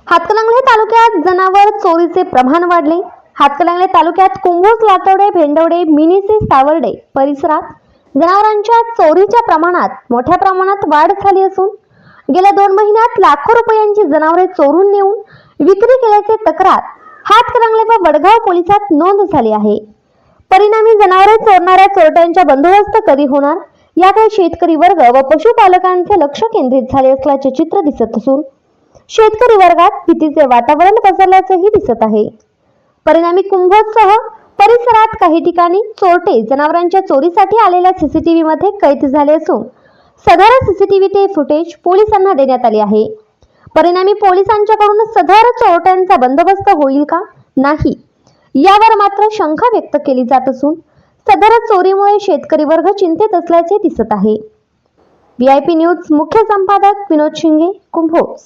हातकणंगले तालुक्यात जनावर चोरीचे प्रमाण वाढले। हातकणंगले तालुक्यात कुंभोज, लातवडे, भेंडवडे, मिनिसे, सावर्डे परिसरात जनावरांच्या चोरीच्या प्रमाणात मोठ्या प्रमाणात वाढ झाली असून गेल्या 2 महिन्यात लाखो रुपयांची जनावरे चोरून नेऊन विक्री केल्याची तक्रार हातकणंगले व वडगाव पोलिसात नोंद झाली आहे। परिणामी जनावरे चोरणाऱ्या चोरट्यांचा बंदोबस्त कधी होणार याकडे शेतकरी वर्ग व पशुपालकांचे लक्ष केंद्रित झाले असल्याचे चित्र दिसत असून शेतकरी वर्गात भीतीचे वातावरण पसरल्याचेही दिसत आहे। परिणामी कुंभोजसह परिसरात काही ठिकाणी चोरटे जनावरांच्या चोरीसाठी आलेल्या सीसीटीव्ही मध्ये कैद झाले असून सदर सीसीटीव्ही फुटेज पोलिसांना देण्यात आले आहे। परिणामी पोलिसांच्याकडून सदर चोरट्यांचा बंदोबस्त होईल का नाही यावर मात्र शंका व्यक्त केली जात असून सदर चोरीमुळे शेतकरी वर्ग चिंतेत असल्याचे दिसत आहे। VIP न्यूज मुख्य संपादक विनोद शिंगे, कुंभोज।